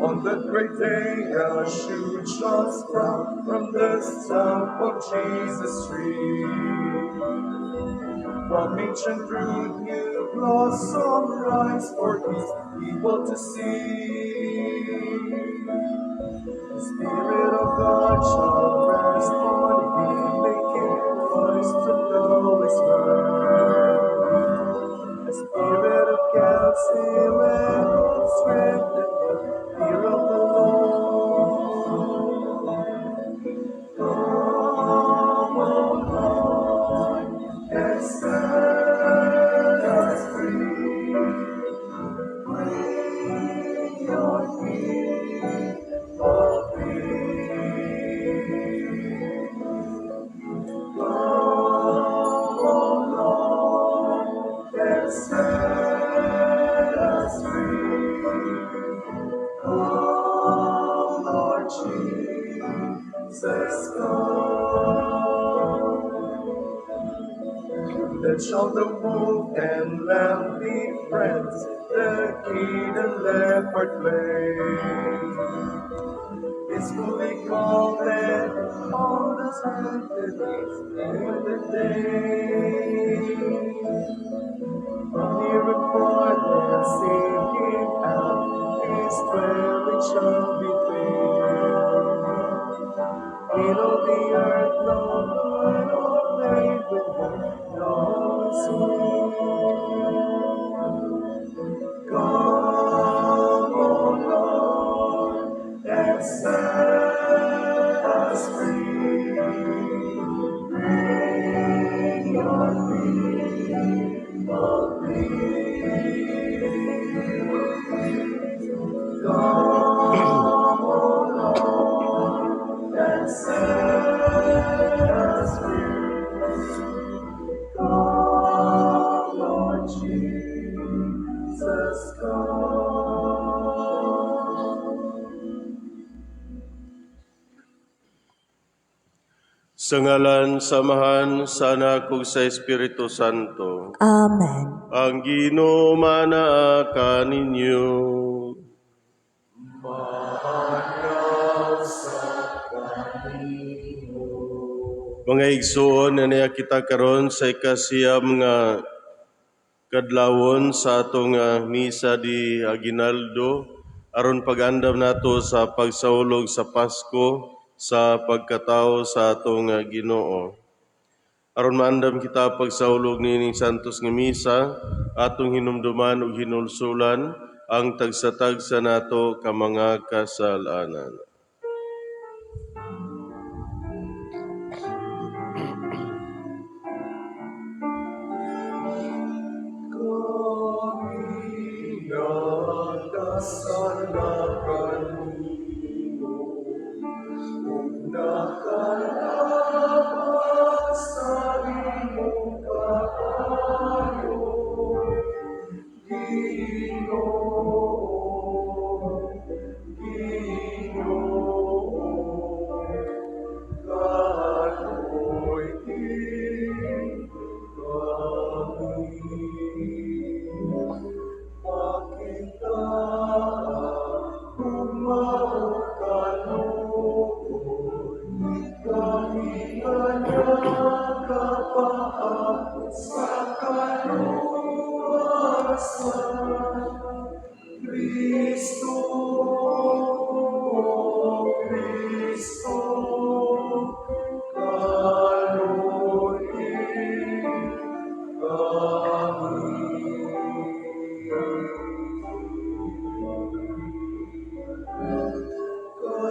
On that great day, a shoot shall sprout from the stump of Jesus' tree. From ancient root new blossom rise, for his people to see. The Spirit of God shall rest on him, making voice to know his word. The Spirit of counsel and of strength, and the fear of the Lord. Come, O Lord, and set us free. Bring your people free. Come, O Lord, and set us free. Come, Lord Jesus, come. Then shall the wolf and lamb be friends, the kid and leopard play. It's fully called and all the sanctities in the day. From near and far they'll sing him out, his dwelling shall be filled. In all the earth, no Lord or made with him, no sweet. Come, O Lord, and set us free. Bring your people free. Come, O Lord, and set us free. Come, Lord Jesus, Sa ngalan, samahan, sa Anak ug sa Espiritu Santo. Amen. Ang Ginoo manaa kaninyo. Mga igsoon, naniya kita karon sa ikasiyam nga kadlawon sa atong misa di Aguinaldo aron pag-andam nato sa pagsaulog sa Pasko sa pagkatao sa atong Ginoo. Aron maandam kita pagsaulog nining santos nga misa, atong hinumduman ug hinulsulan ang tagsatagsa nato ka mga kasalanan.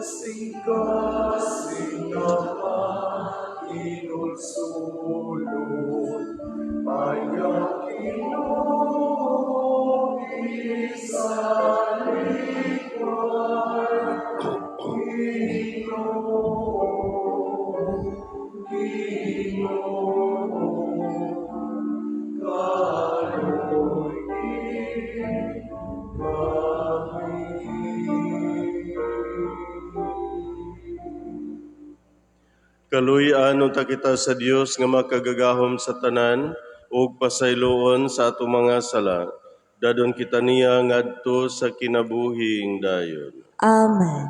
Kasing-kasing naman inulsulod, ayaw kinuhi sa likwan. Kaluy-an unta kita sa Dios nga makagagahom sa tanan, ug pasayloon sa ato mga sala. Dadon kita niya ngadto sa kinabuhing dayon. Amen.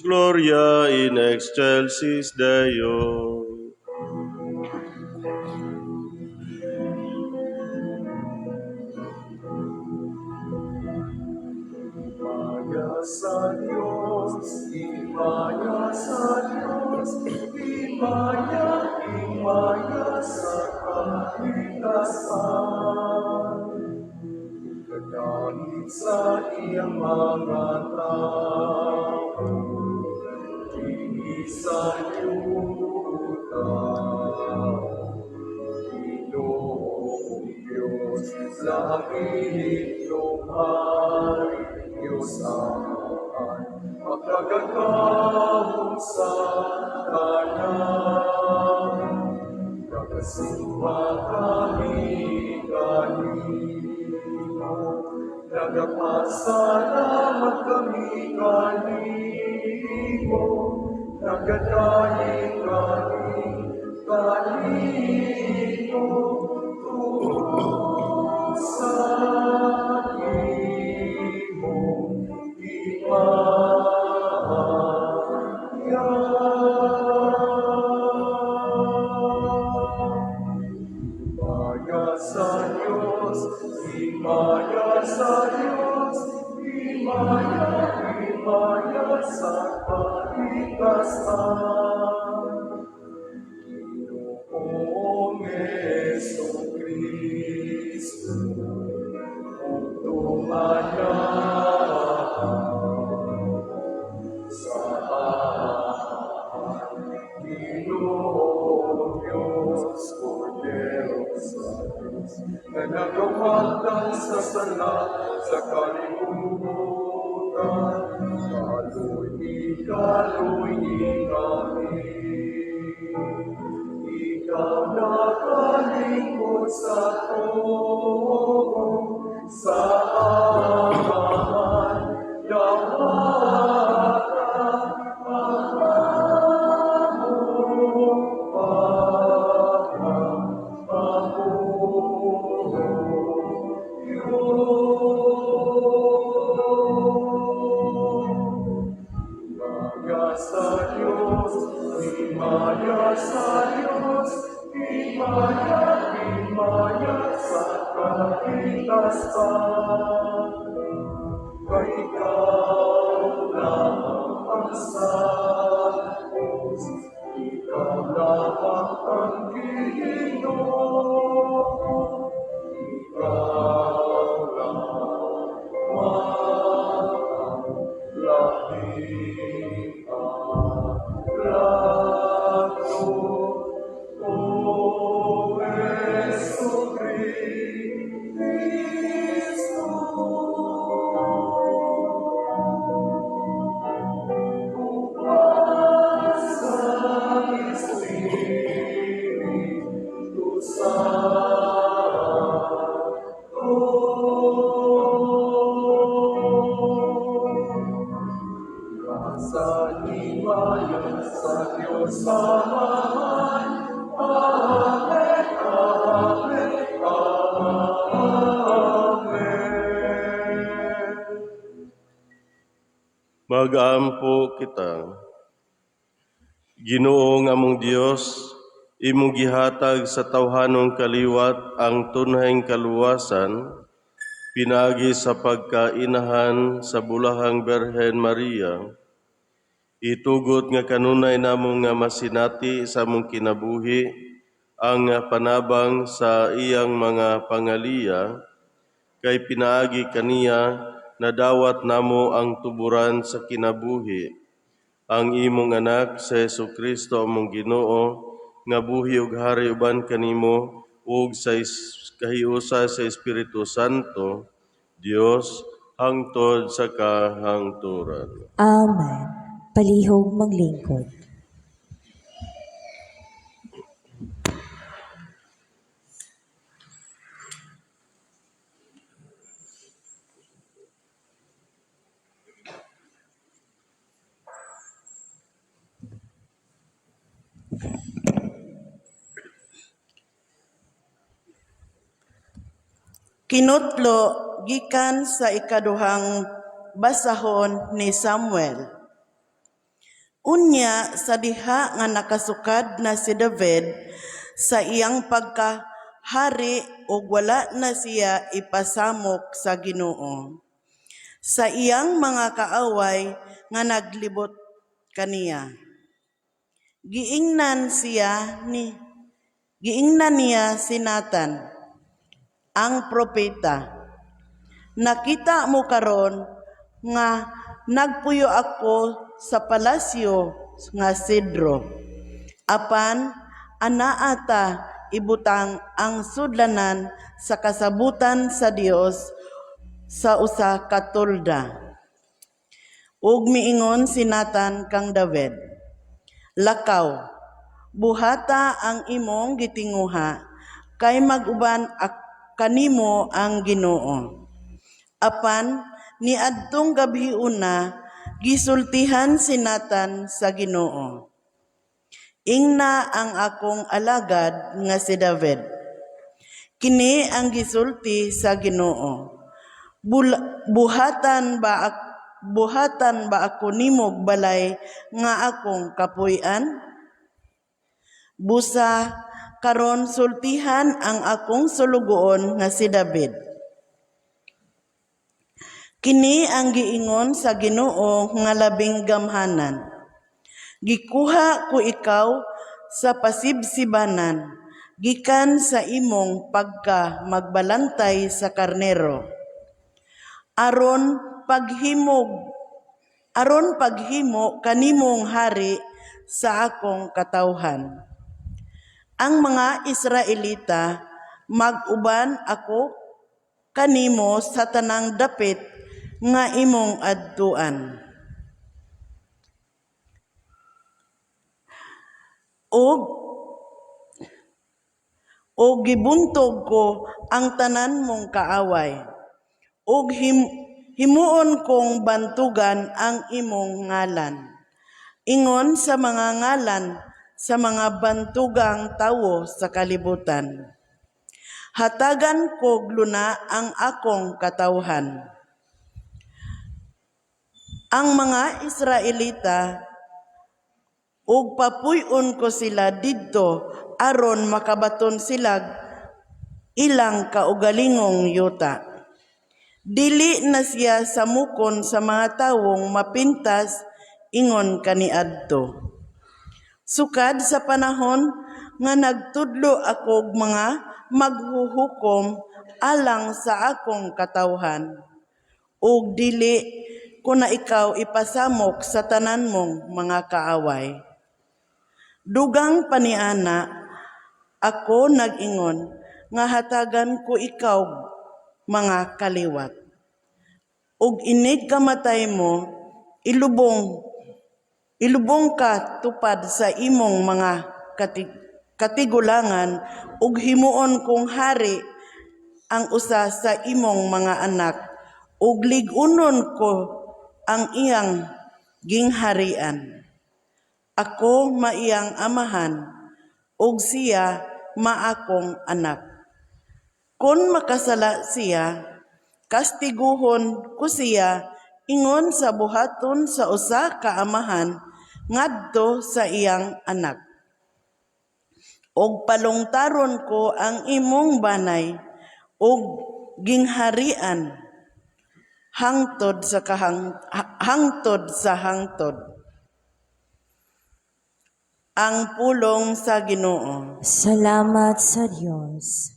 Gloria in excelsis Deo. Himaya sa Diyos, himaya sa Diyos, himaya, himaya sa kaligtasan. Kadahit sa iyang mga tao, inisan yuta. Ginoong Diyos, langit lumay, Diyos Aman, magkagagawang sa kanan. Nagasiwa kami kanino, nagpasalamat kami kanino, nagdadaling kami kanino, tungkol sa iyong himaya sa Diyos, himaya sa Diyos, himaya, himaya sa kaligtasan. Ginoong Jesucristo, tumanahan sa Ginoong Diyos, Cordero sa Diyos, na nagawagdan sa sala sa kalibutan, ikaloy kami. Ikaw nakalingkod sa tubong, sa amahan, dawatan, himaya sa Diyos, himaya sa Diyos, himaya, himaya sa kaligtasan. Kay ikaw lamang ang Diyos, ikaw lamang ang Ginoo, ikaw lamang ang lahing plato, O Jesucristo. Sa Espiritu Santo, sa himaya sa Diyos Amahan. Amen, amen, amen. Mag-aampo kita. Ginoo nga among Dios, imong gihatag sa tawhanong kaliwat ang tunayng kaluwasan, pinagi sa pagkainahan sa bulahang Berhen Maria. Itugot nga kanunay namong nga masinati sa among kinabuhi ang panabang sa iyang mga pangaliya, kay pinaagi kaniya na dawat namo ang tuburan sa kinabuhi. Ang imong anak sa Jesucristo among Ginoo, nga buhi ug hari uban kanimo ug sa kahiusa sa Espiritu Santo, Dios hangtod sa kahangturan. Amen. Palihog maglingkod. Kinutlo gikan sa ikaduhang basahon ni Samuel. Unya sa diha nga nakasukad na si David sa iyang pagkahari ug wala na siya ipasamok sa Ginoo. Sa iyang mga kaaway nga naglibot kaniya. Giingnan niya si Nathan, ang propeta. Nakita mo karon nga nagpuyo ako sa palasyo nga Sidro. Apan anaata ibutang ang sudlanan sa kasabutan sa Dios sa usa ka tolda. Ug miingon si Nathan kang David, lakaw, buhata ang imong gitinguha, kay mag-uban kanimo ang Ginoo. Apan niadtong gabhiuna, gisultihan si Nathan sa Ginoo. Ingna ang akong alagad nga si David. Kini ang gisulti sa Ginoo. Buhatan ba ako nimog balay nga akong kapuy-an? Busa karon sultihan ang akong sulugoon nga si David. Kini ang giingon sa Ginoo nga labing gamhanan. Gikuha ko ikaw sa pasibsibanan, gikan sa imong pagka magbalantay sa karnero. Aron paghimo kanimong hari sa akong katawhan. Ang mga Israelita mag-uban ako kanimo sa tanang dapit nga imong adtuan. O gibuntog ko ang tanan mong kaaway. O himuon kong bantugan ang imong ngalan. Ingon sa mga ngalan sa mga bantugang tawo sa kalibutan. Hatagan ko gluna ang akong katawhan. Ang mga Israelita, ug papuy-on ko sila didto aron makabaton sila ilang kaugalingong yuta. Dili na siya samukon sa mga tawong mapintas ingon kaniadto. Sukad sa panahon nga nagtudlo ako mga maghuhukom alang sa akong katawhan, ug dili ko na ikaw ipasamok sa tanan mong mga kaaway. Dugang paniana, ako nag-ingon nga hatagan ko ikaw mga kaliwat. Ug inig kamatay mo, ilubong ka tupad sa imong mga katigulangan, ug himuon kong hari ang usa sa imong mga anak, ug ligunon ko ang iyang gingharian. Ako maiyang amahan, ug siya maakong anak. Kung makasala siya, kastiguhon ko siya ingon sa buhaton sa usa ka amahan ngadto sa iyang anak. Og palungtaron ko ang imong banay og gingharian hangtod sa hangtod. Ang pulong sa Ginoo. Salamat sa Diyos.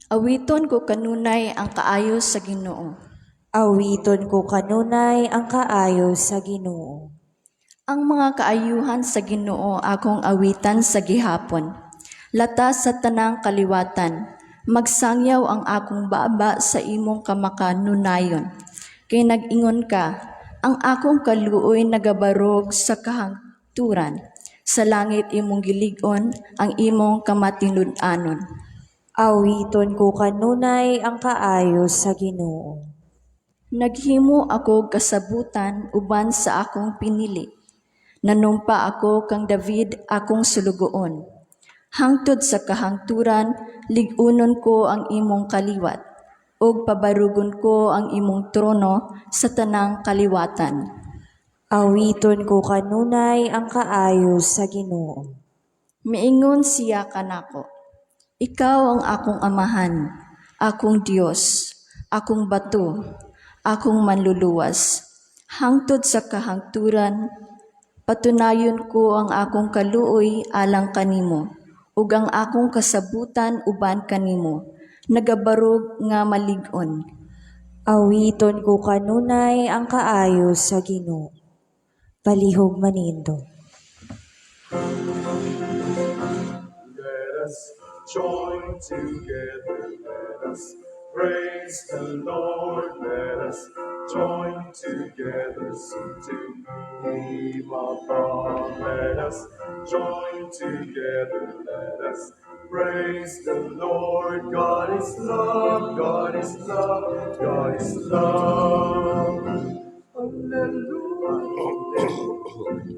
Awiton ko kanunay ang kaayos sa Ginoo. Awiton ko kanunay ang kaayos sa Ginoo. Ang mga kaayuhan sa Ginoo akong awitan sa gihapon. Latas sa tanang kaliwatan, magsangyaw ang akong baba sa imong kamakanunayon. Kay nag-ingon ka, ang akong kaluoy nagabarog sa kahangturan. Sa langit imong gilig-on ang imong kamatinud-anon. Awiton ko kanunay ang kaayos sa Ginoo. Naghimo ako kasabutan uban sa akong pinili. Nanumpa ako kang David akong sulugoon. Hangtod sa kahangturan, ligunon ko ang imong kaliwat, ug pabarugon ko ang imong trono sa tanang kaliwatan. Awiton ko kanunay ang kaayos sa Ginoo. Miingon siya kanako, ikaw ang akong amahan, akong Dios, akong bato, akong manluluwas. Hangtod sa kahangturan, patunayon ko ang akong kaluoy alang kanimo, ug ang akong kasabutan uban kanimo, nagabarog nga malig-on. Awiton ko kanunay ang kaayos sa Ginoo. Palihog manindo. Let us join together, let us praise the Lord, let us join together, sing to Him above. Let us join together, let us praise the Lord. God is love, God is love, God is love.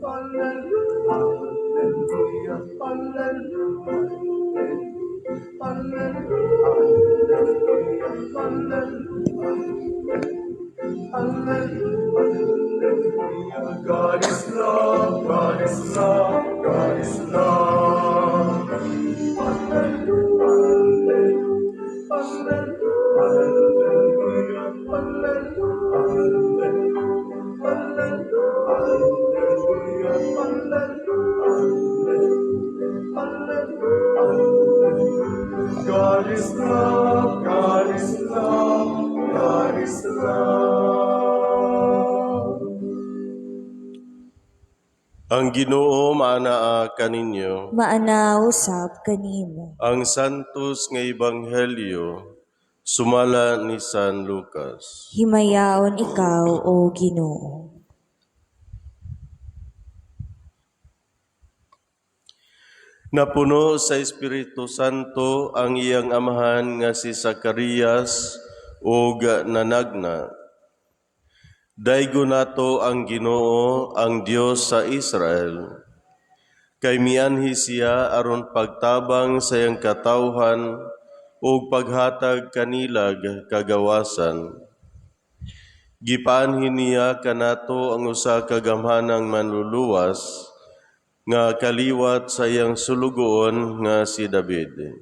Hallelujah, hallelujah, hallelujah, hallelujah. God is love, God is love, God is love. Hallelujah, hallelujah, God is love, God is love, God is love. Ang Ginoo maanaa kaninyo. Maana usab kanimo. Ang Santos nga Ebanghelyo sumala ni San Lucas. Himayaon ikaw, O Ginoo. Napuno sa Espiritu Santo ang iyang amahan nga si Zacarias ug nanagna. Daygo nato ang Ginoo, ang Dios sa Israel. Kay mianhi siya aron pagtabang sa iyang katawhan ug paghatag kanilag kagawasan. Gipaanhin niya kanato ang usa ka gamhanang manluluwas nga kaliwat sa iyang sulugoon nga si David.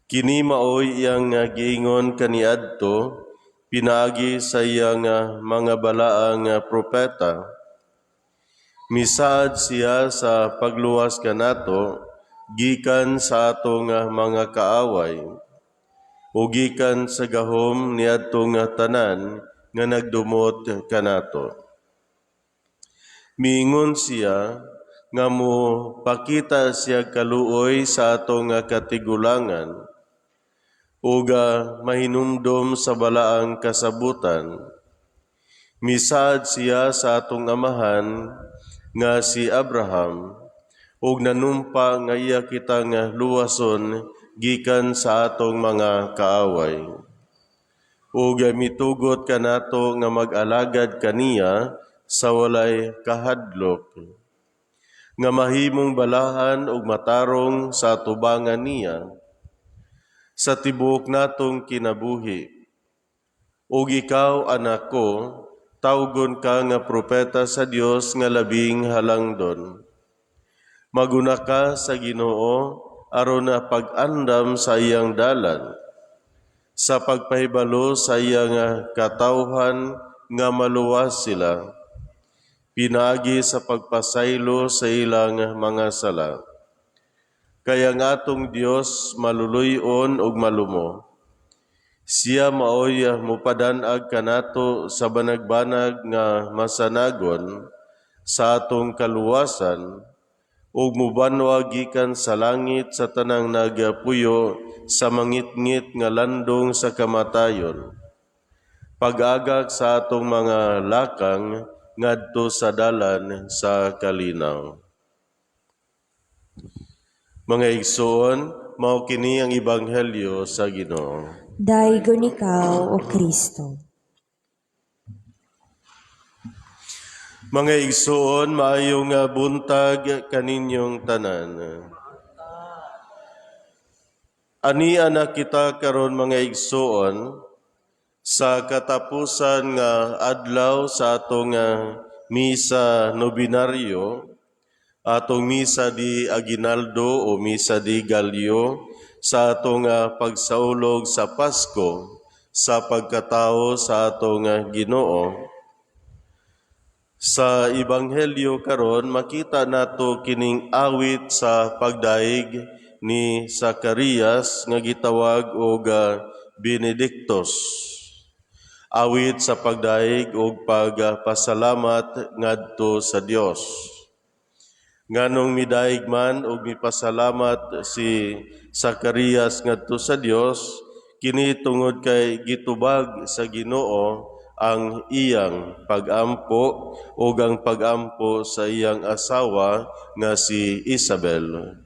Kini maoy iyang giingon kaniadto pinaagi sa iyang mga balaang propeta. Misaad siya sa pagluwas kanato gikan sa atong mga kaaway o gikan sa gahom niadtong tanan nga nagdumot kanato. Miingon siya nga mo pakita siya kaluoy sa atong katigulangan ug mahinumdom sa balaang kasabutan. Misaad siya sa atong amahan nga si Abraham ug nanumpa nga iya kitang luwason gikan sa atong mga kaaway. Ug mitugot kanato nga mag-alagad kaniya sa walay kahadlok, nga mahimong balahan ug matarong sa atubangan niya sa tibuok natong kinabuhi. Ug ikaw, anak ko, tawgon ka nga propeta sa Dios nga labing halangdon. Maguna ka sa Ginoo aron na pag-andam sa iyang dalan, sa pagpahibalo sa iyang katawhan nga maluwas sila, pinagi sa pagpasaylo sa ilang mga sala. Kaya nga atong Dios maluluyon ug malumo. Siya maoy mupadanag kanato sa banag-banag nga masanagon sa atong kaluwasan ug mubanwa gikan sa langit sa tanang nagapuyo sa mangitngit nga landong sa kamatayon. Pag-agak sa atong mga lakang ngadto sa dalan sa kalinaw. Mga igsoon, mao kini ang Ebanghelyo sa Ginoo. Daygon ikaw, O Kristo. Mga igsoon, maayong buntag kaninyong tanan. Ani ana kita karon mga igsoon sa katapusan nga adlaw sa atong misa nobinaryo, atong misa di Aguinaldo o misa di Gallo sa atong pagsaulog sa Pasko sa pagkatao sa atong Ginoo. Sa Ebanghelyo karon makita nato kining awit sa pagdaig ni Zacarias nga gitawag og Benedictus. Awit sa pagdaig og pagpasalamat ngadto sa Dios. Nganong midaig man og mipasalamat si Zacarias ngadto sa Dios, kini tungod kay gitubag sa Ginoo ang iyang pag-ampo o ang pag-ampo sa iyang asawa nga si Isabel.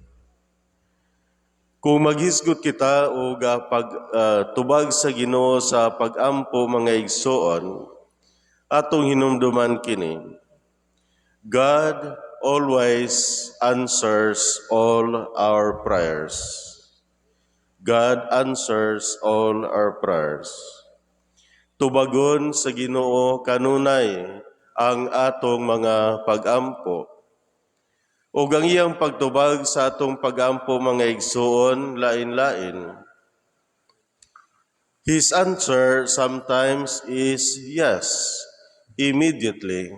Kung maghisgot kita o pagtubag sa Ginoo sa pag-ampo mga igsoon, atong hinumduman kini. God always answers all our prayers. God answers all our prayers. Tubagon sa Ginoo kanunay ang atong mga pag-ampo. O ang iyang pagtubag sa atong pag-ampo mga igsoon, lain-lain. His answer sometimes is yes, immediately,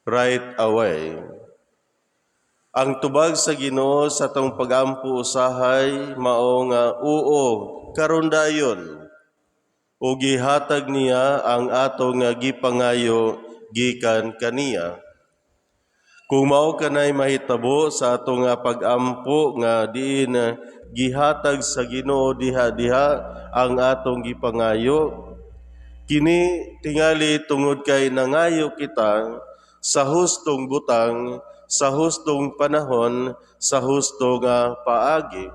right away. Ang tubag sa Ginoo sa atong pag-ampo usahay mao nga oo, karon dayon. O gihatag niya ang atong gipangayo gikan kaniya. Kung mao kanay mahitabo sa atong pag-ampo nga diin gihatag sa Ginoo diha-diha ang atong gipangayo, kini tingali tungod kay nangayo kita sa hustong butang, sa hustong panahon, sa hustong paagi.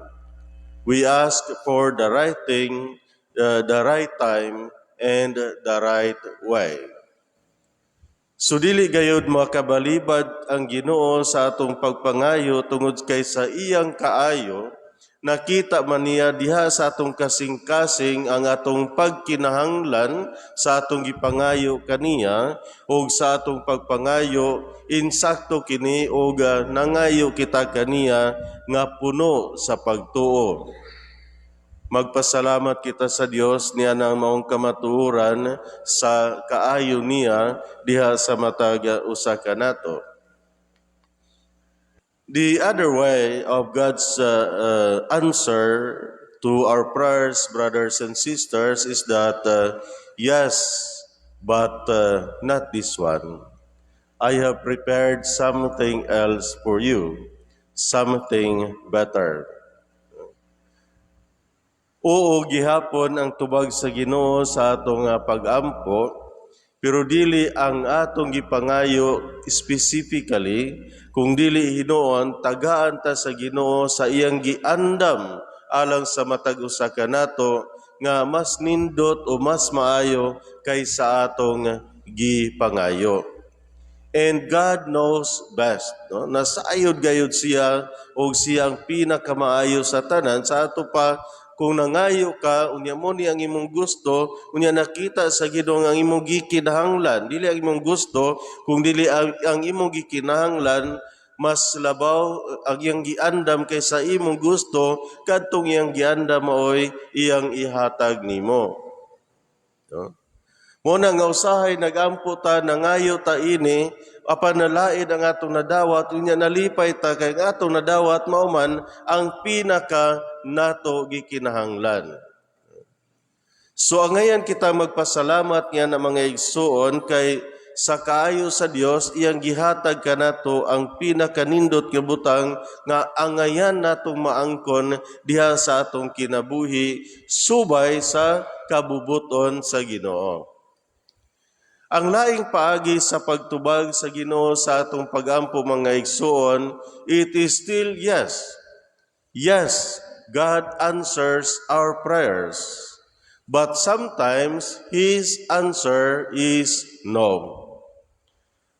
We ask for the right thing, the right time, and the right way. So dili gayud makabalibad ang Ginoo sa atong pagpangayo tungod kay sa iyang kaayo, nakita man niya diha sa atong kasing-kasing ang atong pagkinahanglan sa atong gipangayo kaniya o sa atong pagpangayo insakto kini o nangayo kita kaniya nga puno sa pagtuo. Magpasalamat kita sa Dios niya ng maong kamatuoran sa kaayo niya diha sa matag usa kanato. The other way of God's answer to our prayers, brothers and sisters, is that yes, but not this one. I have prepared something else for you, something better. Oo, gihapon ang tubag sa Ginoo sa atong pag-ampo, pero dili ang atong gipangayo specifically, kung dili hinuon, tagaan ta sa Ginoo sa iyang giandam alang sa matag usa kanato nga mas nindot o mas maayo kaysa atong gipangayo. And God knows best. No? Nasayod gayud siya o siyang pinakamaayo sa tanan sa ato pa. Kung nangayo ka, unya mo ni ang imong gusto, unya nakita sa Ginoo ang imong gikinahanglan, dili ang imong gusto, kung dili ang imong gikinahanglan, mas labaw ang iyang giandam kaysa imong gusto, kadtong iyang giandam maoy iyang ihatag nimo. No? Muna nga usahay nagampo ta, nangayo ta ini, apan nalaid ang atong nadawat, unya nalipay ta kay ang atong nadawat mauman ang pinaka nato gikinahanglan. So ngayon kita magpasalamat nga na mga igsoon kay sa kaayo sa Dios iyang gihatag kanato ang pinakanindot nga butang nga angayan natong maangkon diha sa atong kinabuhi subay sa kabubuton sa Ginoo. Ang laing paagi sa pagtubag sa Ginoo sa atong pag-ampo mga igsoon, it is still yes. Yes, God answers our prayers. But sometimes His answer is no.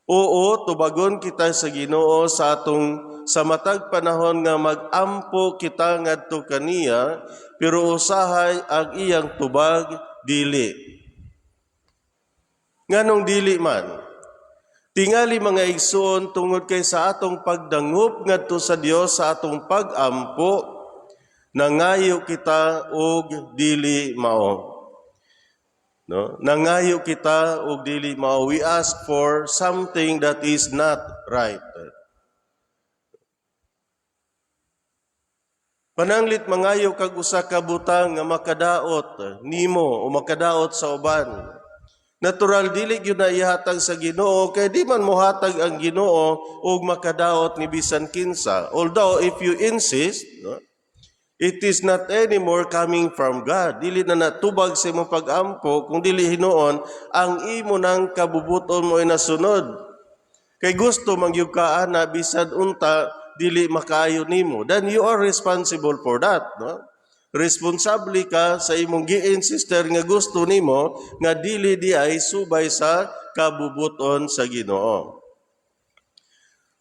Oo, tubagon kita sa Ginoo sa matag panahon nga magampo kita ngadto kaniya, pero usahay ang iyang tubag dili. Nganong dili man? Tingali mga igsoon tungod kay sa atong pagdangup ngadto sa Dios sa atong pagampo, nangayo kita og dili mao. No? Nangayo kita og dili mao. We ask for something that is not right. Pananglit mangayo kag usa ka butang nga makadaot nimo o makadaot sa uban. Natural dili gyud na ihatag sa Ginoo kay di man mohatag ang Ginoo og makadaot ni bisan kinsa. Although if you insist, no, it is not anymore coming from God. Dili na natubag sa imong pag-ampo kung dili hinuon ang imo nang kabubuton mo ay nasunod. Kay gusto mangyud ka ana bisan unta dili makaayo nimo. Then you are responsible for that, no? Responsable ka sa imong gi-insister nga gusto nimo nga dili di ay subay sa kabubuton sa Ginoo.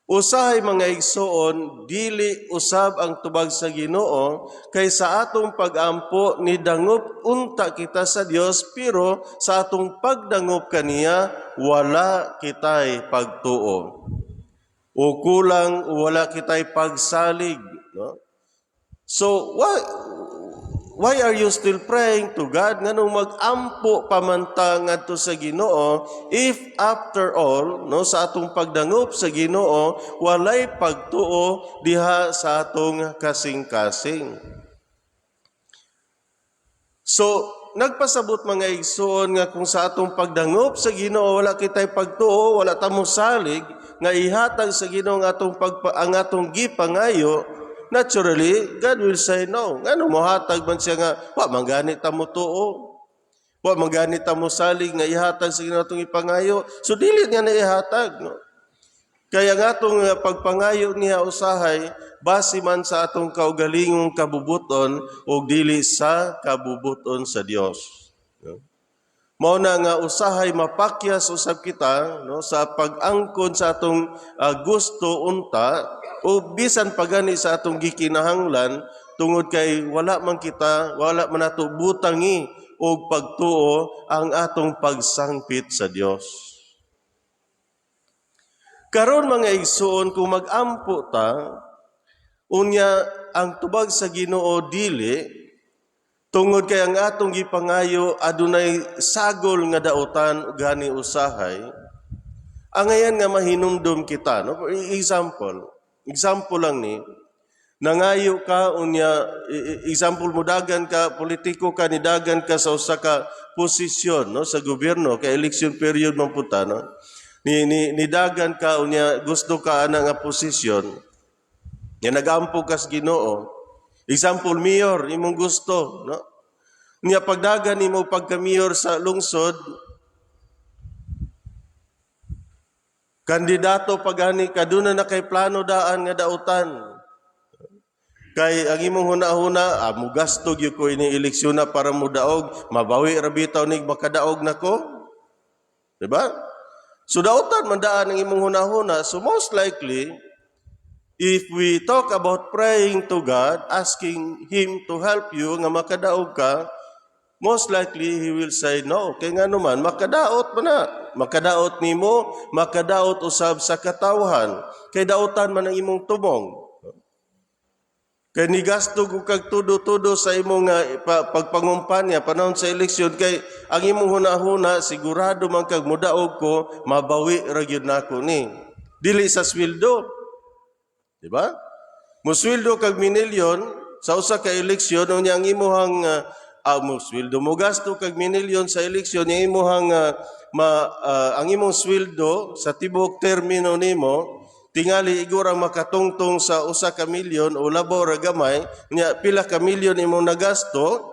Usahay mga igsoon, dili usab ang tubag sa Ginoo kay sa atong pagampo ni dangup unta kita sa Dios, pero sa atong pagdangup kaniya wala kitay pagtuo. O kulang wala kitay pagsalig, no? So why are you still praying to God nganong magampo pamanta ngadto sa Ginoo if after all no sa atong pagdangup sa Ginoo walay pagtuo diha sa atong kasing-kasing. So nagpasabot mga igsoon nga kung sa atong pagdangup sa Ginoo wala kitay pagtuo, wala ta mosalig nga ihatag sa Ginoo ang atong gipangayo, naturally, God will say no. Ngano mohatag man siya nga, wa mangganit ta mo tuo. Wa mangganit ta mo salig nga ihatag sa Ginoo atong ipangayo. So dili niya na ihatag, no? Kaya nga atong pagpangayo niya usahay base man sa atong kaugalingong kabubuton o dili sa kabubuton sa Dios. No? Mao na nga usahay mapakyas usab kita no sa pag-angkon sa atong gusto unta o bisan pagani sa atong gikinahanglan tungod kay wala man nato butangi og pagtuo ang atong pagsangpit sa Dios. Karon mga igsoon kung magampo ta unya ang tubag sa Ginoo dili tungod kay ang atong gipangayo adunay sagol nga daotan gani usahay, angayan nga mahinumdum kita, no? Example lang ni, nangayo ka unya example mo dagan ka politiko ka nidagan ka sa usa ka posisyon no sa gobyerno kay election period man punta, no? Nidagan ka unya gusto ka ana nga posisyon. Nga nagampo ka sa Ginoo. Example, mayor, imong gusto, no? Niya pagdagan imo pagka-mayor sa lungsod, kandidato pagani kaduna na kay plano daan nga dautan. Kay ang imong huna-huna, mugasto gyud ko ini eleksyon na para mudaog, mabawi ra bitaw nig makadaog nako. Diba? So dautan man daan ang imong huna-huna, so most likely if we talk about praying to God, asking Him to help you nga makadaog ka, most likely He will say no. Kaya nga naman, makadaot man na. Makadaot nimo, makadaot usab sa katawhan. Kay daotan man ang imong tumong. Kay nigasto ko kag tudo-tudo sa imong pagpangumpanya, panahon sa eleksyon, kay ang imong huna-huna, sigurado man kag mudaog ko, mabawi ra gyud nako ni. Dili sa sweldo. Diba? Musweldo kag minilyon sa usa ka eleksyon unya ang imuhang musweldo mo gasto kag minilyon sa eleksyon ang imuhang ang imong sweldo sa tibok termino nimo tingali igura makatungtong sa usa ka milyon o labaw ra gamay unya pila ka milyon imong nagasto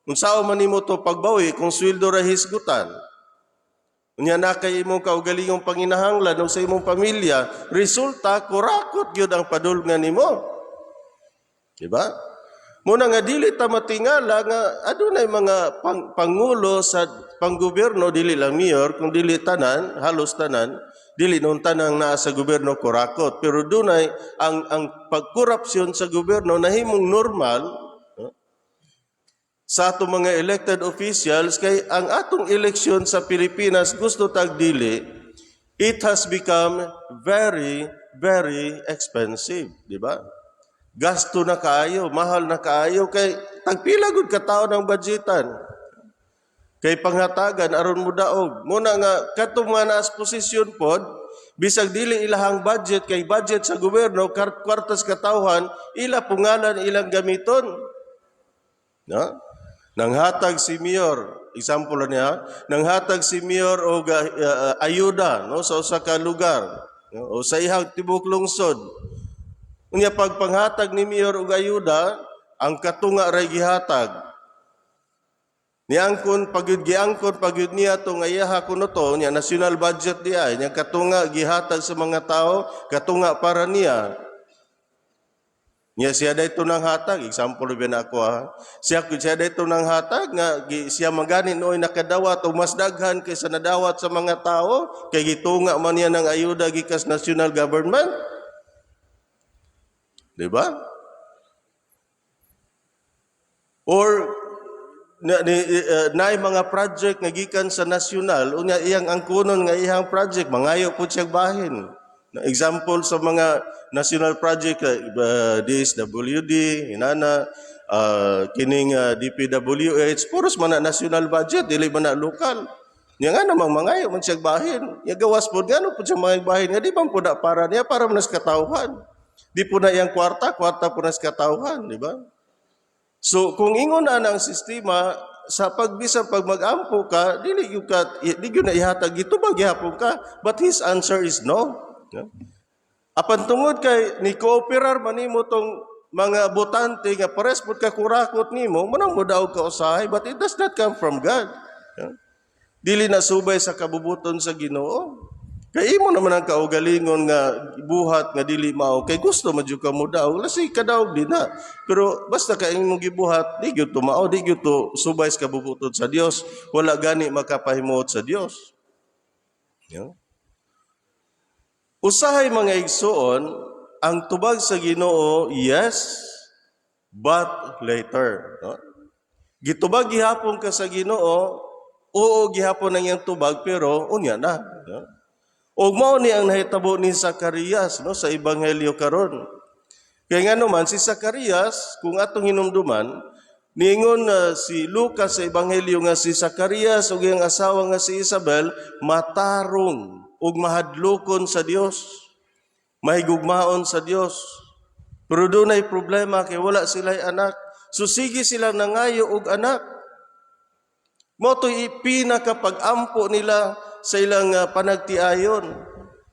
unsaon man nimo to pagbawi kung sweldo ra hisgutan. Unya na kay imong kaugalingong panginahanglan o sa imong pamilya, resulta kurakot gyud ang padulngan nimo. Diba? Muna nga dili ta matingala nga adunay mga pangulo sa panggobyerno dili lang mayor kung dili tanan, halos tanan, Dili noon tanang naa sa gobyerno kurakot, pero dunay ang pagkorupsyon sa gobyerno nahimong normal, no? Sa atong mga elected officials kay ang atong eleksyon sa Pilipinas gusto tag dili, it has become very expensive, di ba? Gasto na kaayo, mahal na kaayo kay tagpila gud ka tawo ng budgetan. Kay panghatagan aron mo daog. Muna nga katong mga naas posisyon pod, bisag dili ilahang budget kay budget sa gobyerno kwartas katawhan, ila pungalan ilang gamiton. No? Nanghatag si mayor, example niya, nanghatag si mayor og ayuda no sa usa ka lugar, no? O sa ihang tibok lungsod. Unya pagpanghatag ni mayor og ayuda, ang katunga ray gihatag. Niangkon pagyud niya to nga iyaha kuno to nya national budget diay nya katunga gihatag sa mga tao, katunga para niya. Nya siya dayto nang hatag, example ba na ako ha. Siya dayto nang hatag nga siya magani noy nakadawat o mas daghan kaysa nadawat sa mga tao kay gitunga man niya ng ayuda gikas national government. Di ba? Or naay mga project nga gikan sa nasyonal unya iyang angkunon nga iyang project mangayo pud siyang bahin. Example sa mga national project DSWD, inana kining DPWH puros man na national budget dili man na lokal. Nya nga namang mangayo man siyang bahin. Nya gawas pud ngano pud siyang mga bahin nga di man pud para niya para man sa katawhan. Di po na iyang kwarta po na sa katawhan, di ba? So, kung ingon na ang sistema, sa pagbisang pag mag-ampo ka, di yun na ihatag, ito ba gihapon ka? But his answer is no. Apan tungod kay ni kooperar manimo tong mga botante nga pares pud ka kurakot nimo, manang mo daog ka usahay, but it does not come from God. Dili na subay sa kabubuton sa Ginoo. Kay imo naman ang kaugalingon nga buhat nga dili mao kay gusto man jud ka mo daog lasi ka daog din na. Pero basta ka imong gibuhat di gyud to mao, di gyud to subay sa kabubuton sa Dios, wala gani makapahimuot sa Dios. Yeah. Usahay mga igsoon, ang tubag sa Ginoo yes, but later. No? Gitubag gihapon ka sa Ginoo, oo gihapon ang iyang tubag pero unya na. No? Og mao ni ang nahitabo ni Zacarias no sa ebanghelyo karon. Kaya nga naman si Zacarias kung atong hinumduman niingon si Lucas sa ebanghelyo nga si Zacarias ug iyang asawa nga si Isabel matarong ug mahadlokon sa Dios. Mahigugmaon sa Dios. Pero dunay problema kay wala sila'y anak. So sige silang nangayo og anak. Mao toy pinakapag-ampo nila sa ilang panagtiayon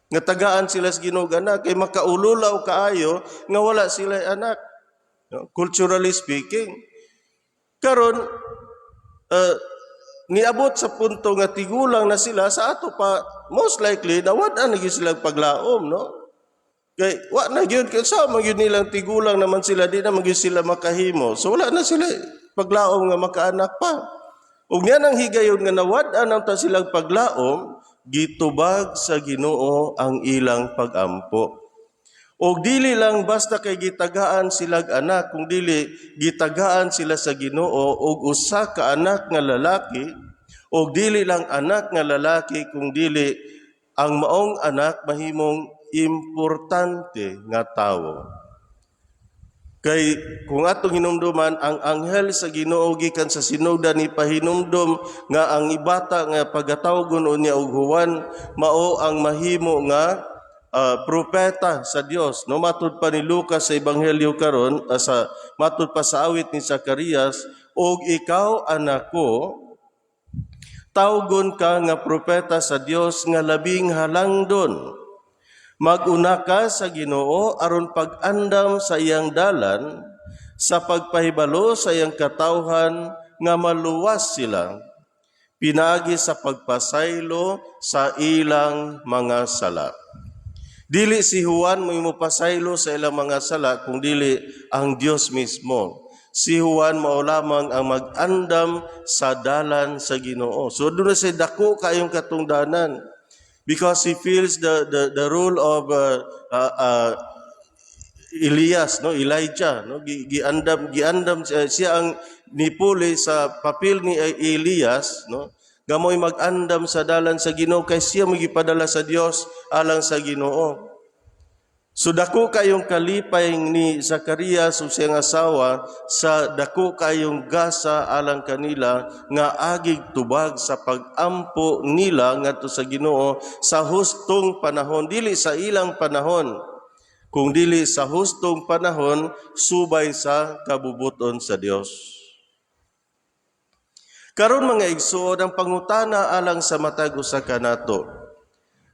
nga tagaan sila sa Ginoo anak kay makaululaw kaayo nga wala sila anak, no? Culturally speaking karon niabot sa punto nga tigulang na sila sa ato pa most likely nawad-an na gyud sila paglaom, no? Kay wa na gyud kay sa magyud nilang tigulang naman sila di na magyud sila makahimo, so wala na sila paglaom nga makaanak pa. Ug niya nang higayon nga nawad-an ang ta silang paglaom, gitubag sa Ginoo ang ilang pagampo. Og dili lang basta kay gitagaan silang anak, kung dili gitagaan sila sa Ginoo og usa ka anak nga lalaki, og dili lang anak nga lalaki, kung dili ang maong anak mahimong importante nga tawo. Kay kung atong hinumduman ang anghel sa Ginoo gikan sa sinoda ni pahinumdom nga ang ibata nga pagatawgon unya og Juan mao ang mahimo nga propeta sa Dios, no matud pa ni Lucas sa ebanghelyo karon sa matud pa sa awit ni Zacarias, og ikaw anak ko tawgon ka nga propeta sa Dios nga labing halangdon. Mag-una ka sa Ginoo aron pag-andam sa iyang dalan sa pagpahibalo sa iyang katawhan nga maluwas sila pinaagi sa pagpasaylo sa ilang mga sala. Dili si Juan mo pasaylo sa ilang mga sala kung dili ang Dios mismo. Si Juan mao lamang ang mag-andam sa dalan sa Ginoo. So doon sa dako kayong katungdanan. because he feels the role of Elias, no, Elijah, no, giandam siya ang nipuli sa papel ni Elias, no, gamoy mag-andam sa dalan sa Ginoo kay siya magipadala sa Dios alang sa Ginoo. So dako kayong kalipay ni Zacarias ug siyang asawa sa dako kayong gasa alang kanila nga agig tubag sa pag-ampo nila ngadto sa Ginoo sa hustong panahon, dili sa ilang panahon, kung dili sa hustong panahon subay sa kabubuton sa Dios. Karon mga igsuon, ang pangutana alang sa matag usa kanato,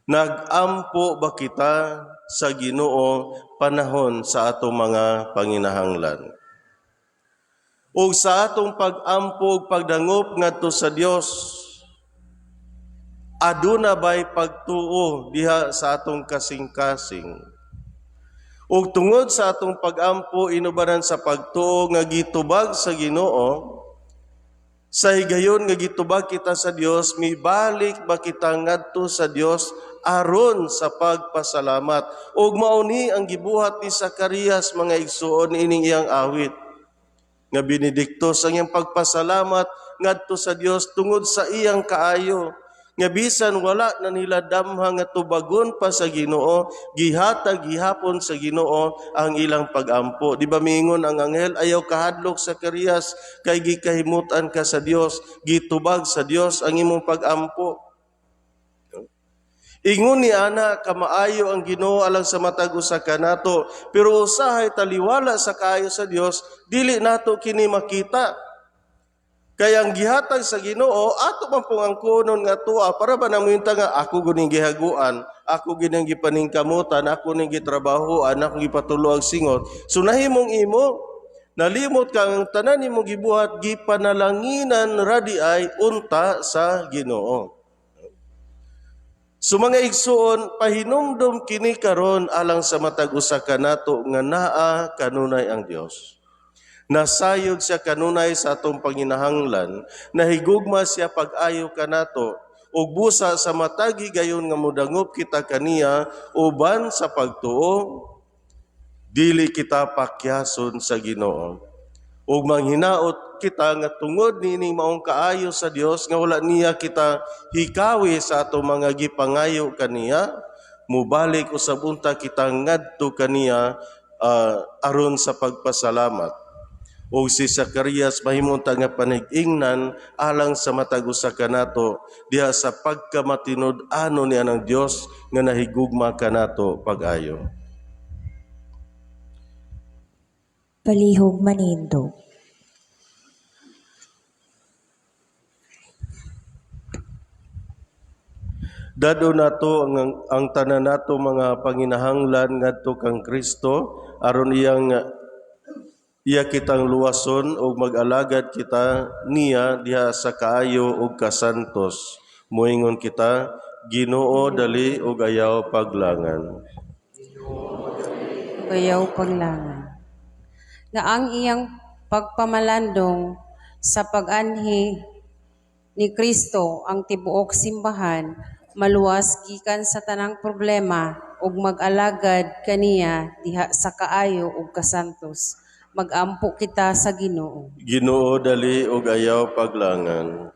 nag-ampo ba kita sa Ginoo panahon sa atong mga panginahanglan? O sa atong pag-ampo, pagdangop ngadto sa Dios, aduna ba'y pagtuo diha sa atong kasing-kasing? O tungod sa atong pag-ampo, inubaran sa pagtuo nga gitubag sa Ginoo, sa higayon nga gitubag kita sa Dios, mibalik ba kita ngadto sa Dios aron sa pagpasalamat? Ug mauni ang gibuhat ni Zacarias mga igsuon ining iyang awit nga binidiktos ang iyang pagpasalamat ngadto sa Dios tungod sa iyang kaayo nga bisan wala na nila damha nga tubagon pa sa Ginoo, gihatag gihapon sa Ginoo ang ilang pag-ampo. Di ba mingon ang anghel, ayaw kahadlok sa Zacarias kay gikahimutan ka sa Dios, gitubag sa Dios ang imong pag-ampo. Ingon ni ana kamaayo ang Ginoo alang sa matag usa kanato, pero usahay taliwala sa kaayo sa Dios, dili nato kini makita. Kaya ang gihatag sa Ginoo ato man pong ang kunon nga tuwa para ba namuinta nga ako guning gihaguan, ako gining gipaningkamutan, ako ning gitrabahoan, ako gipatulo ang singot. So nahimong imo nalimot ka ang tanan nimo gibuhat gipanalanginan radi ay unta sa Ginoo. So mga igsuon, pahinumdom kini karon alang sa matag usa kanato nga naa kanunay ang Dios. Nasayod siya kanunay sa atong panginahanglan, nahigugma siya pag-ayo kanato, ug busa sa matagi gayon nga modangop kita kaniya uban sa pagtuo, dili kita pakyason sa Ginoo. Ug manghinaot kita nga tungod nining maong kaayo sa Dios nga wala niya kita hikawi sa atong mga gipangayo kaniya, mubalik usab unta kita ngadto kaniya aron sa pagpasalamat. O si Zacarias mahimunta nga panig-ingnan alang sa matag usa kanato diha sa pagkamatinud-ano niya ng Dios nga nahigugma kanato pag-ayo. Palihog manindog. Dado nato ang tanan nato mga panginahanglan ngadto kang Kristo aron iya kitang luwason o mag-alagad kita niya diha sa kaayo ug kasantos. Moingon kita, Ginoo dali ug ayaw paglangan. Ayaw paglangan. Nga ang iyang pagpamalandong sa pag-anhi ni Kristo ang tibuok simbahan, maluwas gikan sa tanang problema ug mag-alagad kaniya diha sa kaayo ug kasantos. Mag-ampo kita sa Ginoo. Ginoo dali ug ayaw paglangan.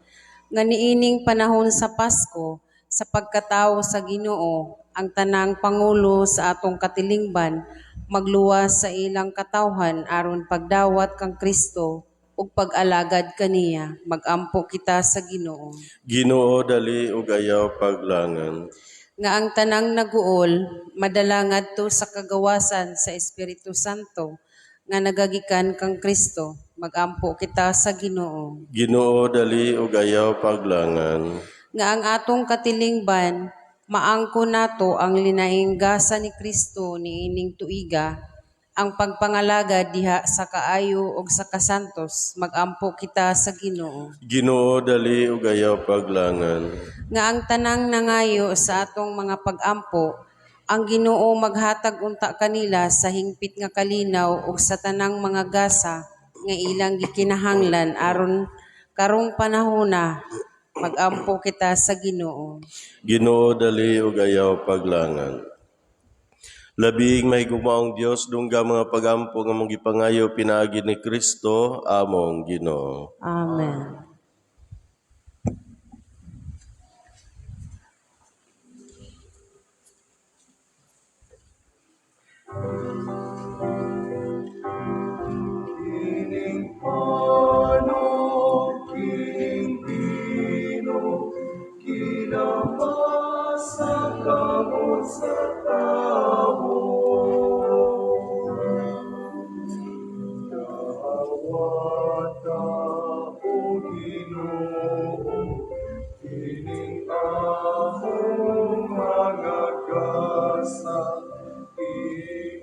Nga niining panahon sa Pasko, sa pagkatawo sa Ginoo, ang tanang pangulo sa atong katilingban magluwas sa ilang katawhan aron pagdawat kang Kristo ug pag-alagad kaniya. Mag-ampo kita sa Ginoo. Ginoo dali ug ayaw paglangan. Nga ang tanang naguol madala ngadto sa kagawasan sa Espiritu Santo nga nagagikan kang Kristo, mag-ampo kita sa Ginoo. Ginoo dali ug ayaw paglangan. Nga ang atong katilingban, maangko nato ang linaing gasa ni Kristo niining tuiga, ang pagpangalagad diha sa kaayo ug sa kasantos, mag-ampo kita sa Ginoo. Ginoo dali ug ayaw paglangan. Nga ang tanang nangayo sa atong mga pag-ampo, ang Ginoo maghatag unta kanila sa hingpit nga kalinaw ug sa tanang mga gasa nga ilang gikinahanglan aron karong panahona Magampo kita sa Ginoo. Ginoo dali ug ayaw paglangan. Labing may gumaong Dios dungga mga pagampo nga mong gipangayo pinaagi ni Kristo among Ginoo. Amen. Kining panog, kining bino, kinamasa kamot sa tao. Dawata o Ginoo, kining among mga gasa,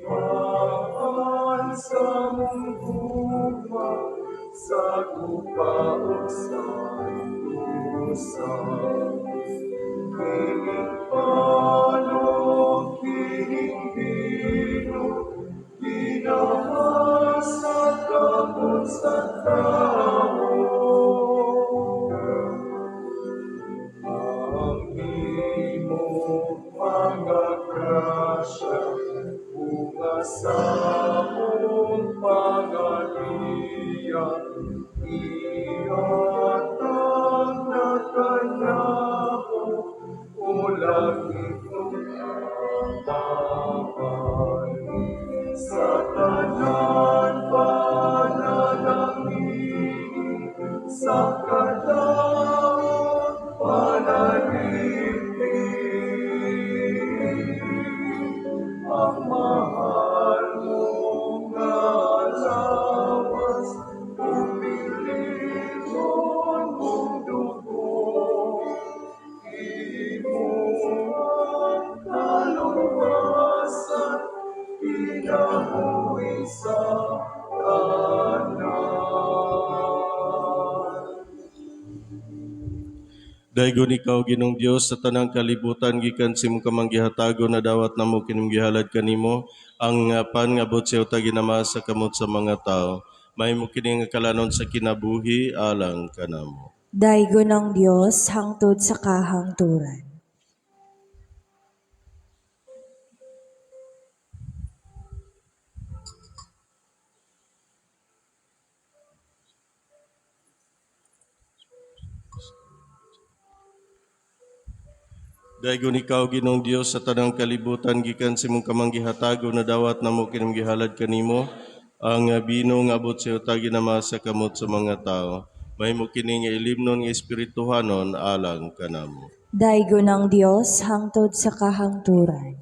imaan sa mong gugma, sa gupaot sa dusa. Kining panog, kining bino, kinamasa kamot sa tao. Ang imong mga grasya, bunga sa mong pangaliya, ihatag na kanyako, o langit bahay. Sa tanan pananangin, sa kadawat panalipin, ang mahal mong lawas, umiliton mong dugo, imuang kaluwasan, pinahuwi sa tanan. Daygon ikaw Ginong Dios sa tanang kalibutan gikan sa imong kamanggihatago na dawat namo kining gihalad kanimo ang pangabot sa uta ginamasa kamot sa mga tao. May mo kining kalanon sa kinabuhi alang kanamo. Daygon ang Dios hangtod sa kahangturan. Daygon ikaw Ginong Dios sa tanang kalibutan gikan sa imong kamanggihatago na dawat namo kining gihalad kanimo ang bino nga abot sa uta ginamasa kamot sa mga tao. May mo kining ilimnon nga espirituhanon alang kanamo. Daygon ang Dios hangtod sa kahangturan.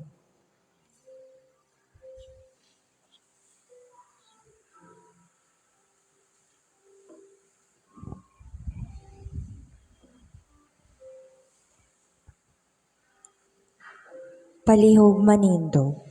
Palihog manindog.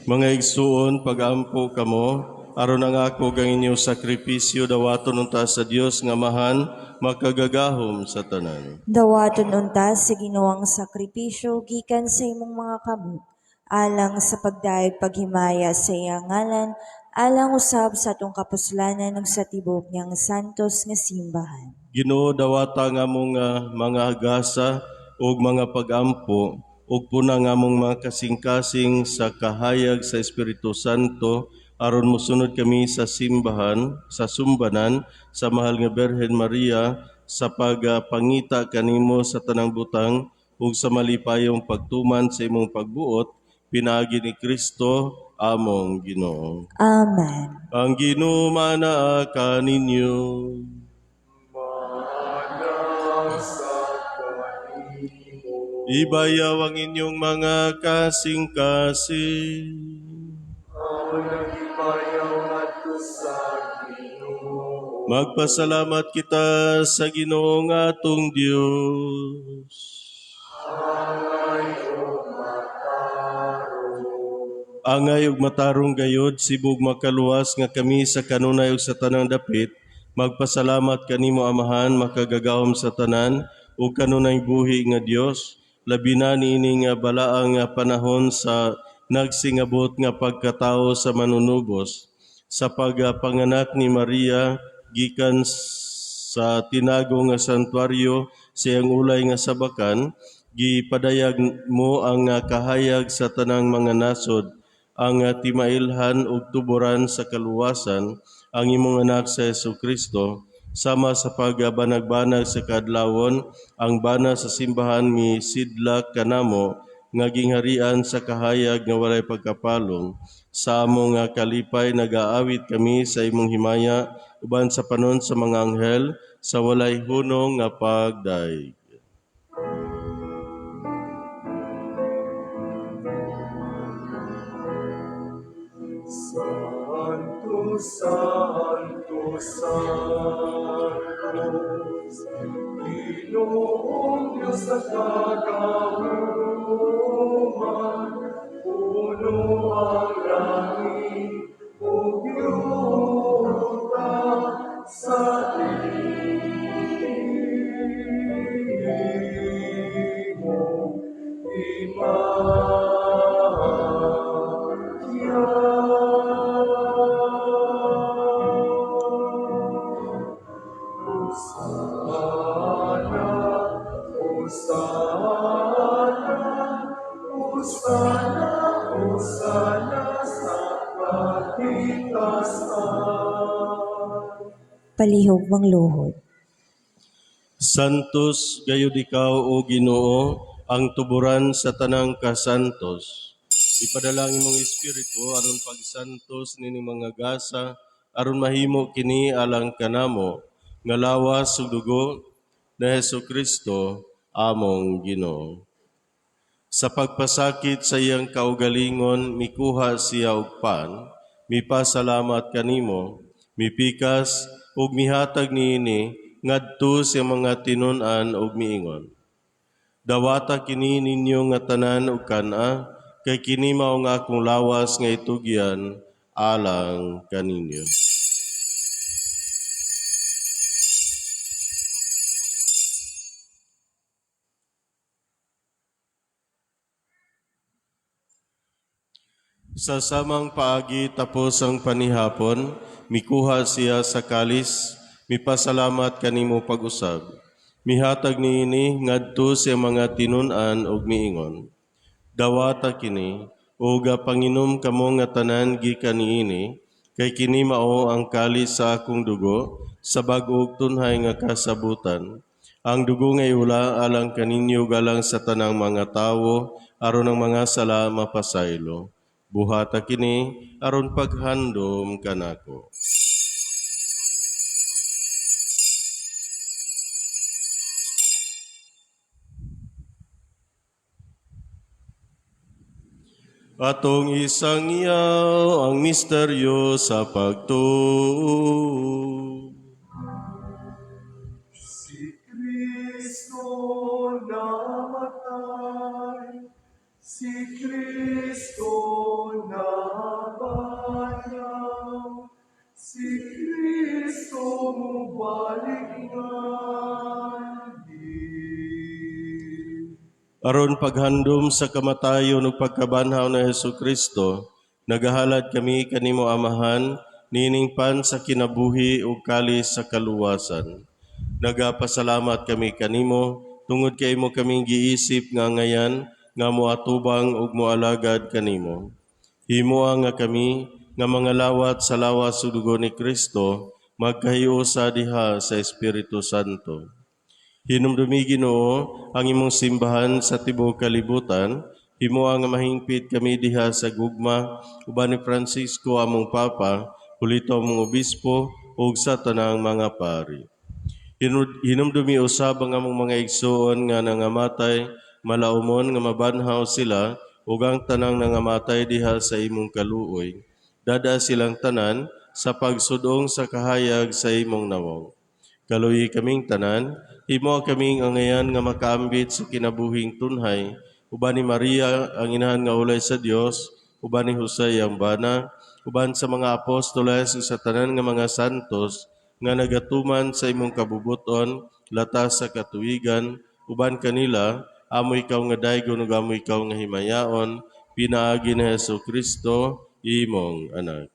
Mga igsuon, pagampo kamo, aron ang ako gang inyong sakripisyo dawaton unta sa Dios nga mahan, makagagahom sa tanan. Dawaton unta sa Ginoong sakripisyo gikan sa imong mga kamot, alang sa pagdaig paghimaya sa iyang ngalan, alang usab sa atong kapuslanan ug sa tibok niyang santos nga simbahan. Ginoo dawata nga mong mga agasa ug mga pagampo ug puna nga mong mga kasing-kasing sa kahayag sa Espiritu Santo aron mosunod kami sa simbahan, sa sumbanan sa mahal nga Birhen Maria sa pagpangita kanimo sa tanang butang ug sa malipayong pagtuman sa imong pagbuot pinaagi ni Kristo among Ginoo. Amen. Ang Ginoo manaa kaninyo. Ibayaw ang inyong mga kasing-kasing. Ang nagipayaw ngadto sa Ginoo. Magpasalamat kita sa Ginoo nga atong Dios. Angay ug matarong gayod sibug makaluwas nga kami sa kanunay ug sa tanang dapit. Magpasalamat kanimo Amahan makagagahom sa tanan ug kanunay buhi nga Dios. Labi na niini nga balaang nga panahon sa nagsingabot nga pagkatao sa manunubos sa pagpanganak ni Maria gikan Sa tinago nga santuaryo siyang ulay nga sabakan, gipadayag mo ang kahayag sa tanang mga nasod, ang timailhan ug tuburan sa kaluwasan ang imong anak sa Jesucristo, sama sa pagbanagbanag sa kadlawon, ang bana sa simbahan misidlak kanamo nga gingharian sa kahayag nga walay pagkapalong. Sa among kalipay nagaawit kami sa imong himaya uban sa panon sa mga anghel sa walay hunong nga pagdaig. Santo, Santo, Santos, Ginoong Diyos na kagawuman, puno ang langit, ug yuta sa imo, Hosana sa patitasan. Palihog mangluhod. Santos gayud ikaw o Ginoo ang tuburan sa tanang kasantos. Ipadala ang imong espiritu aron pagsantos nini mga gasa aron mahimo kini alang kanamo nga lawas ug dugo ni Hesukristo among Ginoo. Sa pagpasakit sa iyang kaugalingon mikuha siya og pan, mipasalamat kanimo, mipikas ug mihatag niini ngadto sa mga tinun-an ug miingon. Dawata kini ninyo nga tanan ug kana, kay kini mao nga akong lawas nga itugyan alang kaninyo. Sa samang paagi tapos ang panihapon, mikuha siya sa kalis, mipasalamat kanimo pag-usab. Mihatag niini ngadto sa mga tinun-an ug miingon. Dawata kini, ug panginom kamo nga tanan gikan niini, kay kini mao ang kalis sa akong dugo, sa bag-og tunhay nga kasabutan. Ang dugo nga iula alang kaninyo galang sa tanang mga tawo, aron ang mga sala mapasaylo. Buhata kini aron paghandom kanako. Atong isangyaw ang misteryo sa pagtuo. Si Kristo namatay, si Kristo nabanyaw, si Kristo mubalik ngani. Aron paghandom sa kamatayon ug pagkabanhaw na Hesukristo, nagahalad kami kanimo Amahan, nining pan sa kinabuhi ug kalis sa kaluwasan. Nagapasalamat kami kanimo tungod kay imo kaming giisip nga ngayan nga moatubang ug moalagad kanimo. Himua nga kami nga mga lawat sa lawas ug dugo ni Kristo magkahiusa diha sa Espiritu Santo. Hinumdumi Ginoo ang imong simbahan sa tibuok kalibutan, himua nga mahingpit kami diha sa gugma uban ni Francisco among Papa, hulito among obispo ug sa tanang mga pari. Hinumdumi usab ang among mga igsoon nga nangamatay, malaumon nga mabanhaw sila ug ang tanang nangamatay diha sa imong kaluoy. Dada silang tanan sa pagsudong sa kahayag sa imong nawong. Kaluyi kaming tanan, himo kaming angayan nga makaambit sa kinabuhing tunhay, uban ni Maria ang inahan nga ulay sa Dios, uban ni Jose ang bana, uban sa mga apostoles ug sa tanan nga mga santos nga nagatuman sa imong kabubuton, latas sa katuigan, uban kanila, amo ikaw nga daygon ug amo ikaw nga himayaon, pinaagi ni Hesukristo, imong anak.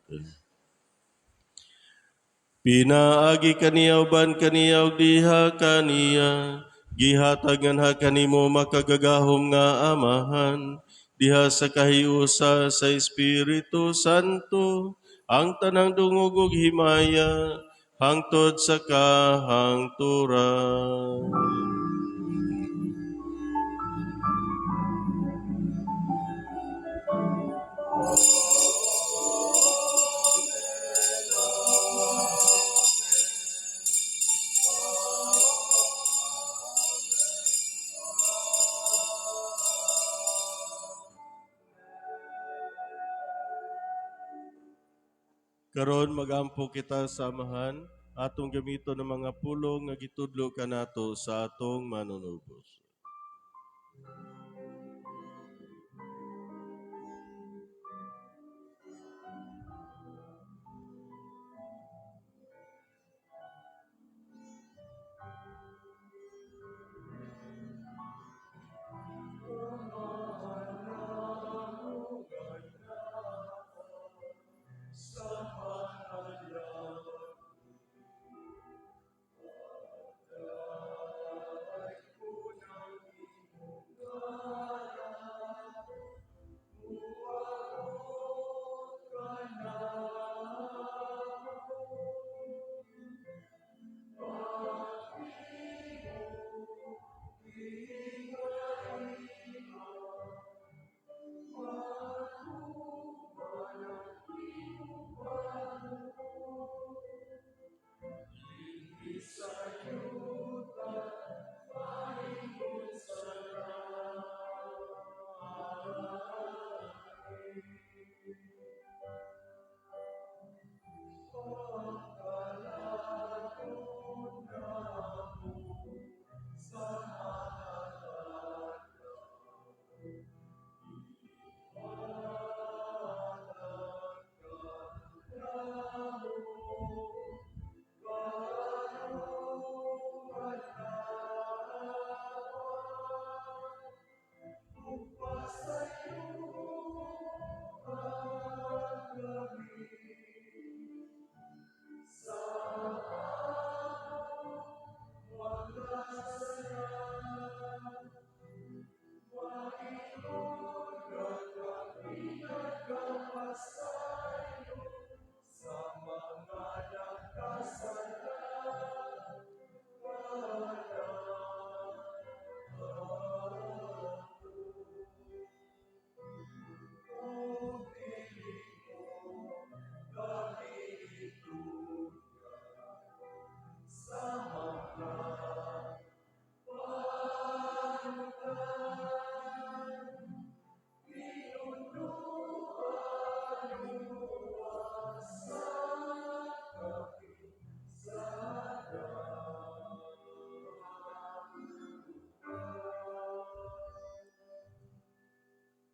Pinaagi kaniya uban kaniya ug diha kaniya, gihatagan ha kanimo makagagahom nga amahan, diha sa kahiusa sa Espiritu Santo, ang tanang dungog ug himaya, hangtod sa kahangturan. Karon magampo kita samahan, atong gamito ng mga pulong nga gitudlo kanato sa atong manunubos.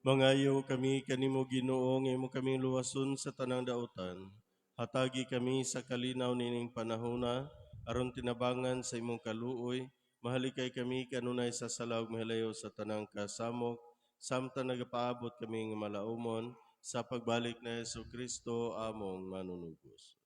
Mangayo kami kanimo Ginoo nga imo kaming luwason sa tanang daotan. Hatagi kami sa kalinaw nining panahona aron tinabangan sa imong kaluoy. Mahalikay kami kanunay sa salag mahilayo sa tanang kasamok. Samtang nagapaabot kami nga malaumon sa pagbalik na Jesucristo among manunubos.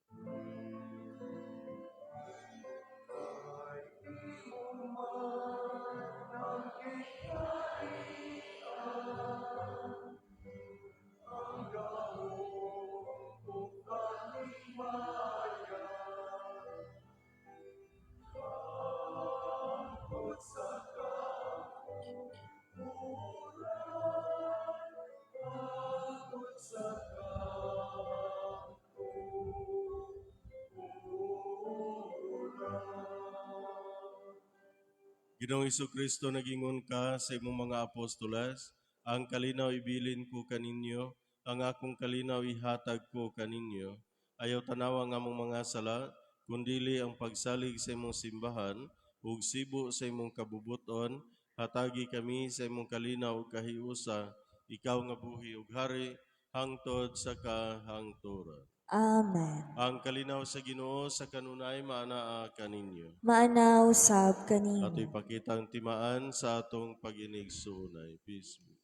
Ginoong Kristo nagingon ka sa imong mga apostolas, ang kalinaw ibilin ko kaninyo, ang akong kalinaw ihatag ko kaninyo. Ayaw tanawa nga among mga sala, kundili ang pagsalig sa imong simbahan, ug sibo sa imong kabubuton, hatagi kami sa imong kalinaw ug kahiusa, ikaw nga buhi ug hari, hangtod sa kahangturan. Amen. Ang kalinaw sa Ginoo sa kanunay maanaa kaninyo. Maanaw sab Ato kanimo. ipakita ang timaan sa atong pag-inigsunay. Peace be.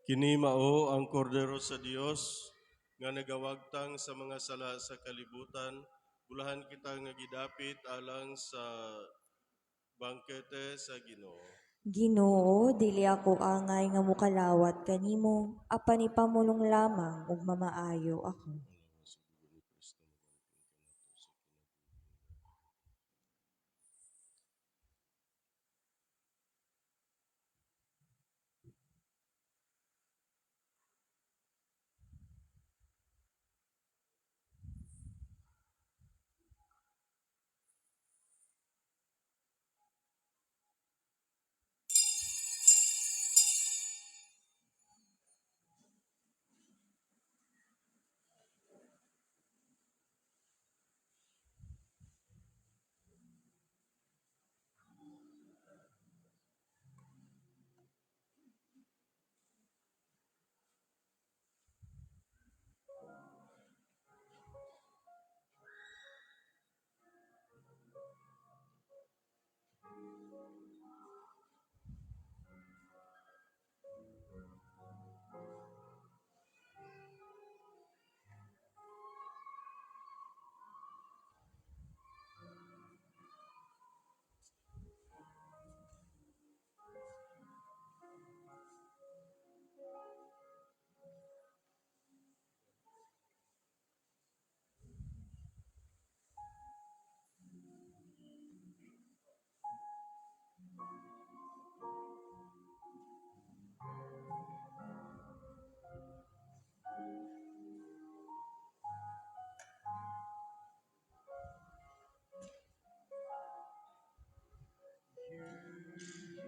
Kini mao ang kordero sa Dios nga nagawagtang sa mga sala sa kalibutan. Bulahan kita nga gidapit alang sa bangkete sa Ginoo. Ginoo, dili ako angay nga mukalawat kanimo, apan ipamulong lamang ug mamaayo ako.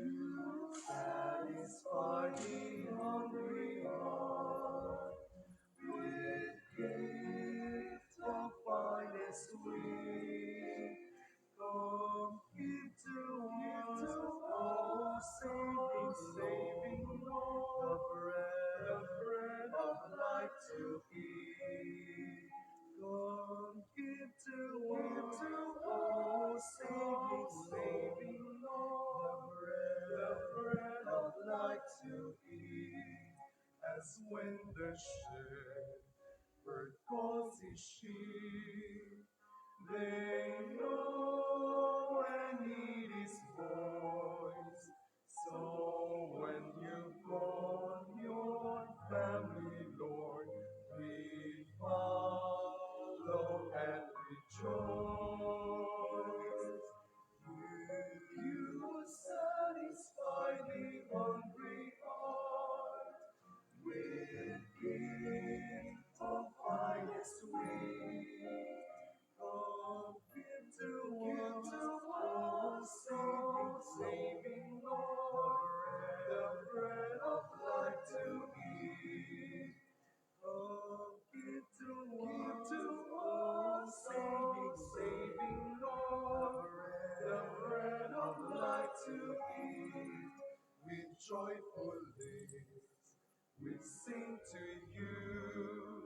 You satisfy the hungry heart with gift of finest wheat. Come give to us, oh saving Lord, the bread of life to eat. Come give to us, saving Lord, the bread of life to eat. As when the shepherd calls his sheep, they know and heed his voice. So when you call your family, Lord, we follow and rejoice. You satisfy the hungry heart with gift of finest wheat. Come give to us, saving Lord, the bread of life to eat. Come give to us, saving Lord, the bread of life to eat. With joyful lips we sing to you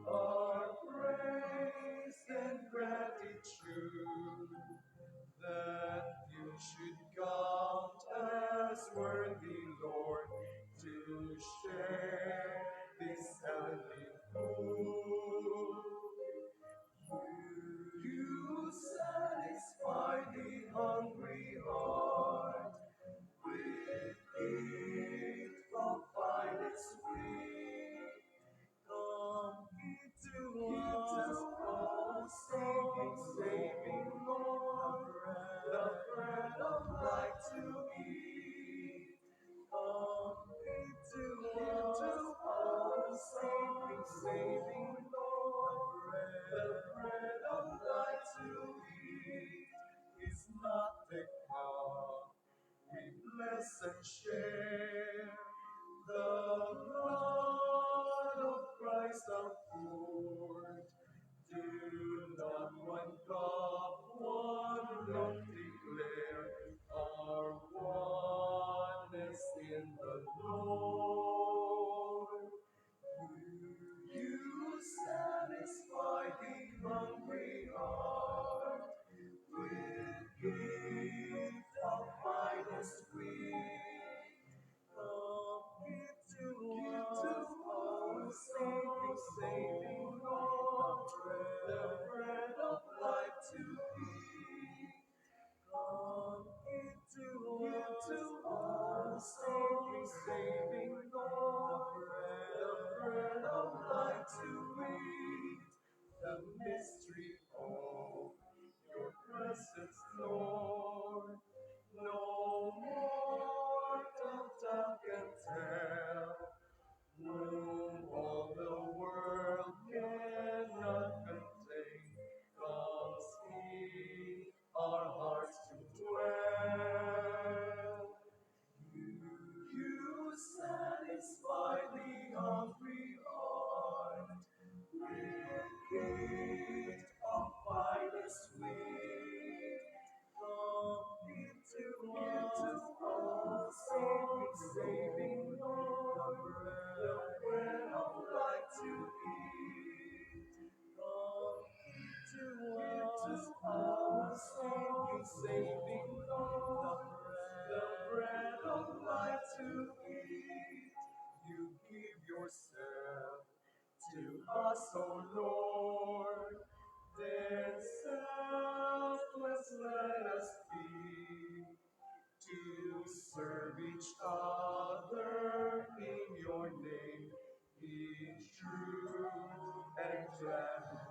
our praise and gratitude that you should count as worthy, Lord, to share this heavenly food. You satisfy the hungry heart with gift of finest sweet. Come give to us, saving Lord, the bread of life to eat. Come give to whom all the world cannot contain, comes in our hearts to dwell. You satisfy the hungry heart with gift of finest sweet. Come into us, saving Lord, the bread of life to eat. Come into us, saving Lord, the bread of life to eat. You give yourself to us, O Lord, then selfless let us be, to serve each other in your name, in truth and clarity.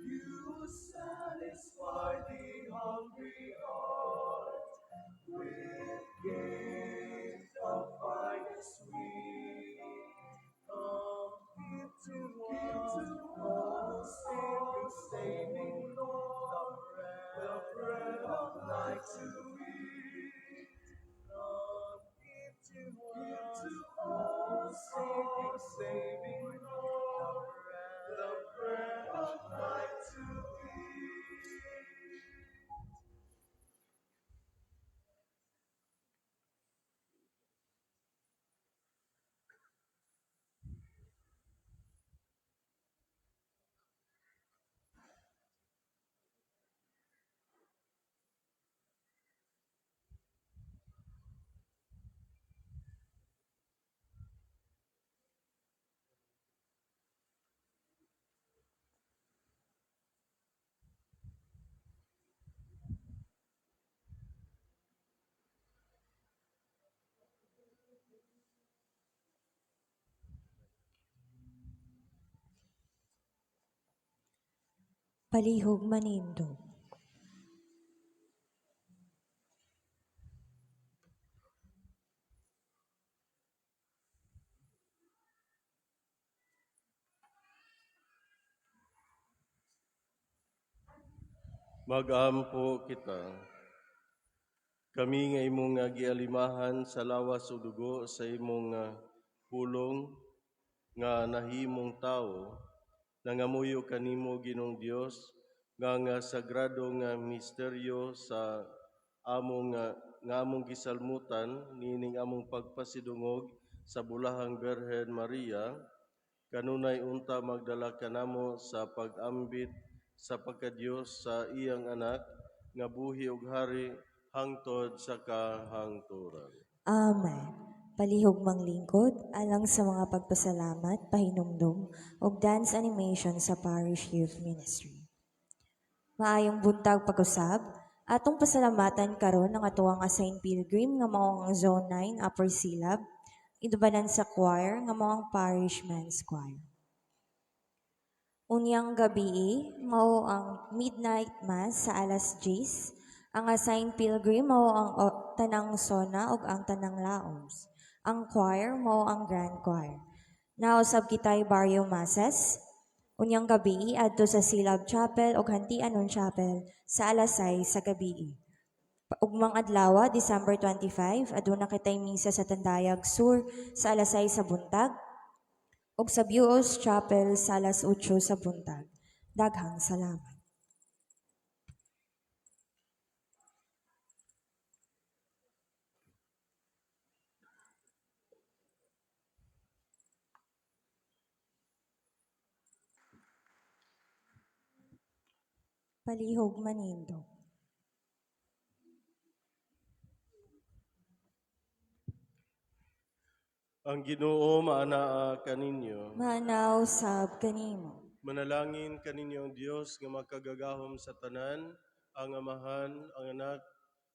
You satisfy the hungry heart with gift of finest sweet. Come into us, saving Lord, the bread of life to eat. Come into us, saving Lord, the bread of life to eat. Palihog Manindog. Magampo kita. Kami nga imong nga gialimahan sa lawas ug dugo sa imong nga pulong nga nahimong tao, nangamuyo kanimo Ginoong Dios nga sagrado nga misteryo sa among nga among gisalmutan nining among pagpasidungog sa bulahang Berhen Maria, kanunay unta magdala kanamo sa pag-ambit sa pagkadiyos sa iyang anak nga buhi ug hari hangtod sa kahangturan. Amen. Palihog manglingkod, alang sa mga pagpasalamat, pahinumdum, ug dance animation sa Parish Youth Ministry. Maayong buntag pag-usab, atong pasalamatan karon ang atuang assigned pilgrim nga mao ang Zone 9 Upper Silab, idubanan sa choir nga mao ang Parish Men's Choir. Unyang gabi, mao ang midnight mass sa alas 10. Ang assigned pilgrim mao ang tanang sona ug ang tanang laoms. Ang choir mao ang grand choir. Nausab kitay barrio masses. Unyang gabi adto sa Silab Chapel ug Hantianon Chapel sa alas 6 sa gabi. Ugmang adlaw, December 25, aduna kitay misa sa Tandayag Sur sa alas 6 sa buntag ug sa Buos Chapel sa alas 8 sa buntag. Daghang salamat. Palihog Manindog. Ang Ginoo maanaa kaninyo. Manaw sab kanimo. Manalangin kaninyo ang Dios nga makagagahom sa tanan, ang Amahan, ang Anak,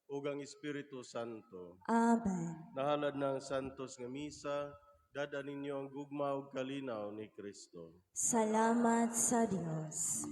ug ang Espiritu Santo. Amen. Nahalad ng santos nga misa, dada ninyo ang gugma ug kalinaw ni Kristo. Salamat sa Dios.